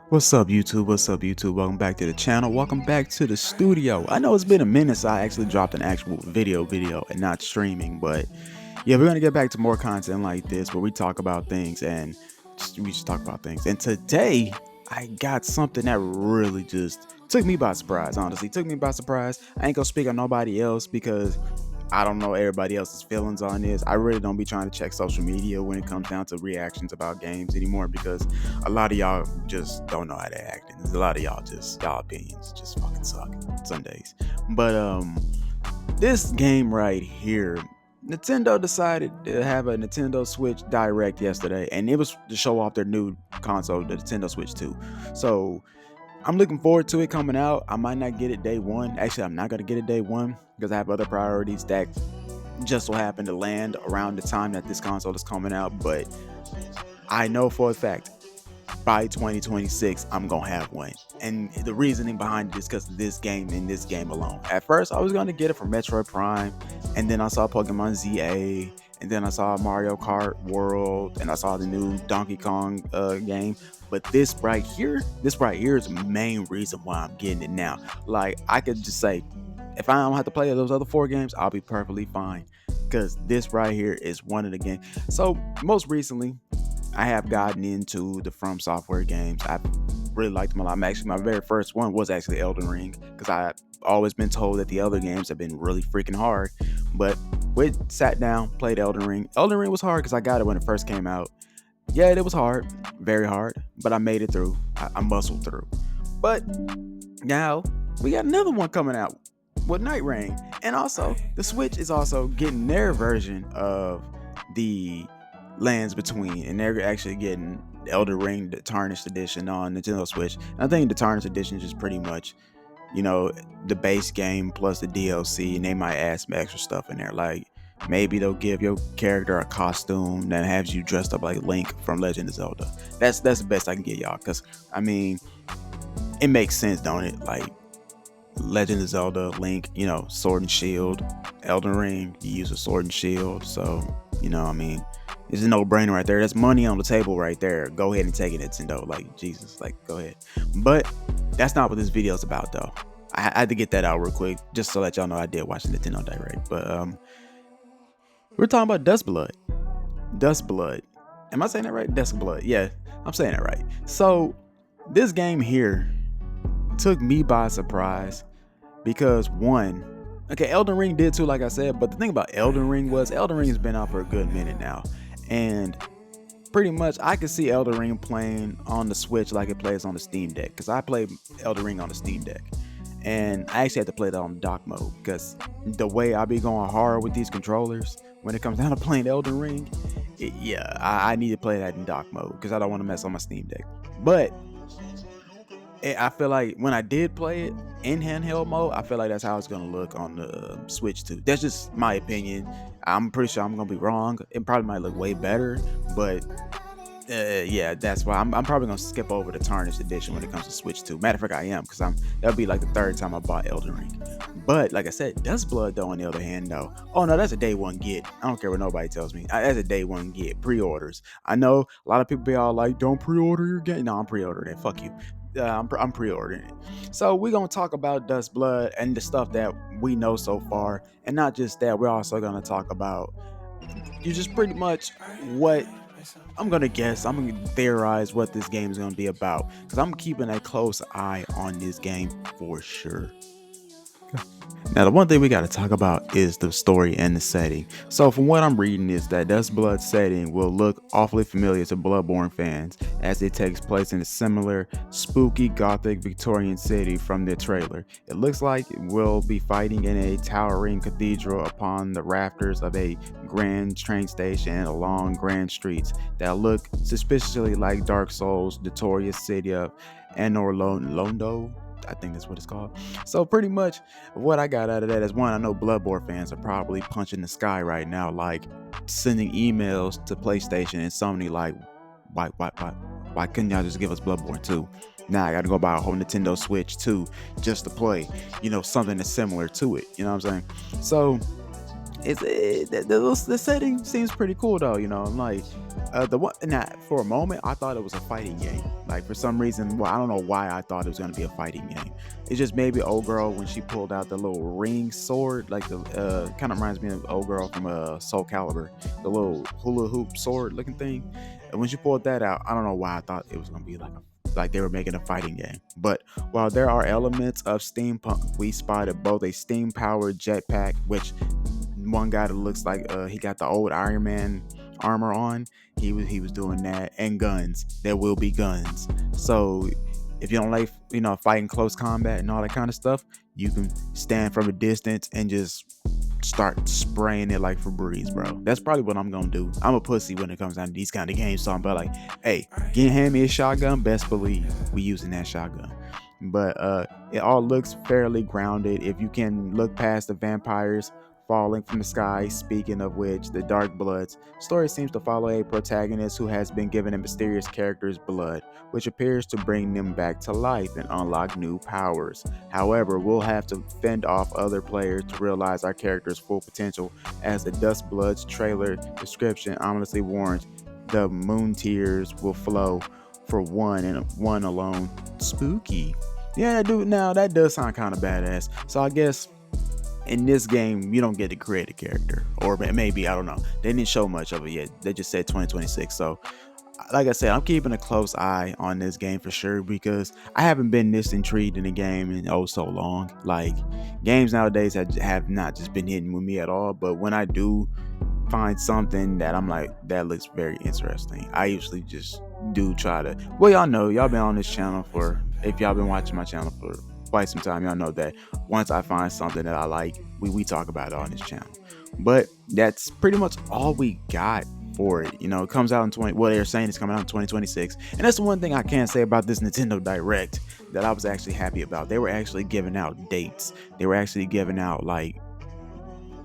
What's up, YouTube? What's up, YouTube? Welcome back to the channel. Welcome back to the studio. I know it's been a minute since I actually dropped an actual video and not streaming, but yeah, we're gonna get back to more content like this where we talk about things and we just talk about things. And today, I got something that really just took me by surprise. Honestly, took me by surprise. I ain't gonna speak on nobody else because I don't know everybody else's feelings on this. I really don't be trying to check social media when it comes down to reactions about games anymore because a lot of y'all just don't know how to act. And a lot of y'all just y'all opinions just fucking suck some days. But this game right here, Nintendo decided to have a Nintendo Switch Direct yesterday, and it was to show off their new console, the Nintendo Switch 2. So I'm looking forward to it coming out. I might not get it day one. Actually, I'm not gonna get it day one because I have other priorities that just so happen to land around the time that this console is coming out. But I know for a fact by 2026 I'm gonna have one. And the reasoning behind it is because of this game and this game alone. At first, I was gonna get it from Metroid Prime, and then I saw Pokemon ZA, and then I saw Mario Kart World, and I saw the new Donkey Kong game. But this right here is the main reason why I'm getting it now. Like, I could just say, if I don't have to play those other four games, I'll be perfectly fine. Because this right here is one of the games. So most recently, I have gotten into the From Software games. I really liked them a lot. Actually, my very first one was actually Elden Ring because I've always been told that the other games have been really freaking hard. But we sat down, played Elden Ring. Elden Ring was hard because I got it when it first came out. Yeah, it was hard, very hard, but I made it through. I muscled through. But now we got another one coming out with Night Rain, and also the Switch is also getting their version of the Lands Between, and they're actually getting Elder Ring, the Tarnished Edition on Nintendo Switch. And I think the Tarnished Edition is just pretty much, the base game plus the DLC, and they might add some extra stuff in there. Like maybe they'll give your character a costume that has you dressed up like Link from Legend of Zelda. That's the best I can get y'all, because I mean, it makes sense, don't it? Like Legend of Zelda, Link, sword and shield. Elden Ring, you use a sword and shield, so I mean, it's a no-brainer right there. That's money on the table right there. Go ahead and take it, Nintendo. Like, Jesus, like, go ahead. But that's not what this video is about, though. I had to get that out real quick, just to let y'all know I did watch the Nintendo Direct. But we're talking about Duskblood. Duskblood. Am I saying that right? Duskblood. Yeah, I'm saying that right. So this game here took me by surprise because one, okay, Elden Ring did too, like I said. But the thing about Elden Ring has been out for a good minute now. And pretty much I could see Elden Ring playing on the Switch like it plays on the Steam Deck, because I played Elden Ring on the Steam Deck, and I actually had to play that on dock mode because the way I be going hard with these controllers when it comes down to playing Elden Ring, I need to play that in dock mode because I don't want to mess on my Steam Deck. But I feel like when I did play it in handheld mode, I feel like that's how it's gonna look on the Switch too. That's just my opinion. I'm pretty sure I'm gonna be wrong. It probably might look way better, but yeah, that's why I'm probably gonna skip over the Tarnished Edition when it comes to Switch 2. Matter of fact, I am, because that'll be like the third time I bought Elden Ring. But like I said, Duskblood though, on the other hand though, oh no, that's a day one get. I don't care what nobody tells me. That's a day one get. Pre-orders. I know a lot of people be all like, "Don't pre-order your game." No, I'm pre-ordering it. Fuck you. I'm pre-ordering it. So we're gonna talk about Duskblood and the stuff that we know so far, and not just that. We're also gonna talk about you just pretty much what I'm gonna guess. I'm gonna theorize what this game is gonna be about, because I'm keeping a close eye on this game for sure. Now, the one thing we got to talk about is the story and the setting. So from what I'm reading is that Duskblood setting will look awfully familiar to Bloodborne fans, as it takes place in a similar spooky gothic Victorian city from the trailer. It looks like we'll be fighting in a towering cathedral upon the rafters of a grand train station and along grand streets that look suspiciously like Dark Souls, the notorious city of Anor Londo. I think that's what it's called. So pretty much what I got out of that is, one, I know Bloodborne fans are probably punching the sky right now, like sending emails to PlayStation and Sony like, why couldn't y'all just give us Bloodborne 2? Now I gotta go buy a whole Nintendo Switch 2 just to play, something that's similar to it. You know what I'm saying? So The setting seems pretty cool though. I'm like, the one now for a moment I thought it was a fighting game. Like for some reason, well, I don't know why I thought it was gonna be a fighting game. It's just maybe old girl when she pulled out the little ring sword, like the kind of reminds me of old girl from Soul Calibur, the little hula hoop sword looking thing. And when she pulled that out, I don't know why I thought it was gonna be like they were making a fighting game. But while there are elements of steampunk, we spotted both a steam powered jetpack, which one guy that looks like he got the old Iron Man armor on. He was doing that, and guns. There will be guns. So if you don't like fighting close combat and all that kind of stuff, you can stand from a distance and just start spraying it like Febreze, bro. That's probably what I'm gonna do. I'm a pussy when it comes down to these kind of games, so I'm about like, hey, hand me a shotgun. Best believe we using that shotgun. But it all looks fairly grounded if you can look past the vampires falling from the sky. Speaking of which, the Duskblood's story seems to follow a protagonist who has been given a mysterious character's blood, which appears to bring them back to life and unlock new powers. However, we'll have to fend off other players to realize our character's full potential, as the Duskblood's trailer description ominously warns the moon tears will flow for one and one alone. Spooky. Yeah, dude, now that does sound kind of badass. So I guess in this game you don't get to create a character, or maybe, I don't know, they didn't show much of it yet. They just said 2026. So like I said, I'm keeping a close eye on this game for sure, because I haven't been this intrigued in a game in so long. Like, games nowadays have not just been hitting with me at all, but when I do find something that I'm like, that looks very interesting, I usually just do try to, well, y'all know, y'all been on this channel for, if y'all been watching my channel for quite some time, y'all know that once I find something that I like, we talk about it on this channel. But that's pretty much all we got for it. It comes out in they're saying it's coming out in 2026. And that's the one thing I can say about this Nintendo Direct that I was actually happy about. They were actually giving out dates. They were actually giving out, like,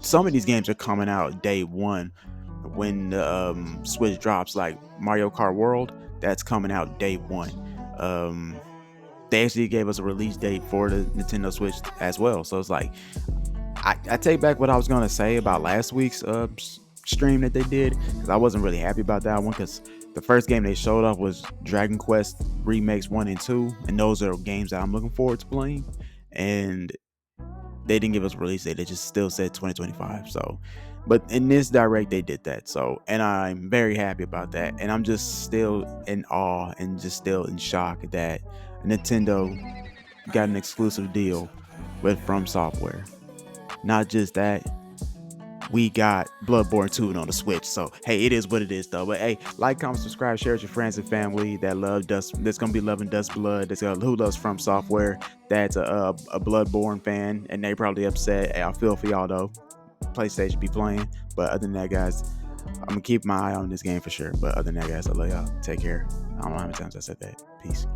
some of these games are coming out day one when the Switch drops, like Mario Kart World. That's coming out day one. They actually gave us a release date for the Nintendo Switch as well. So it's like, I take back what I was gonna say about last week's stream that they did, because I wasn't really happy about that one, because the first game they showed off was Dragon Quest Remakes 1 and 2, and those are games that I'm looking forward to playing. And they didn't give us a release date. They just still said 2025. So, but in this direct they did that. So, and I'm very happy about that. And I'm just still in awe and just still in shock that Nintendo got an exclusive deal with From Software. Not just that, we got Bloodborne 2 on the Switch. So hey, it is what it is though. But hey, like, comment, subscribe, share with your friends and family that love that's gonna be loving Duskblood, who loves From Software, that's a Bloodborne fan, and they probably upset. Hey, I feel for y'all though. PlayStation be playing. But other than that, guys, I'm gonna keep my eye on this game for sure. But other than that, guys, I love y'all. Take care. I don't know how many times I said that. Peace.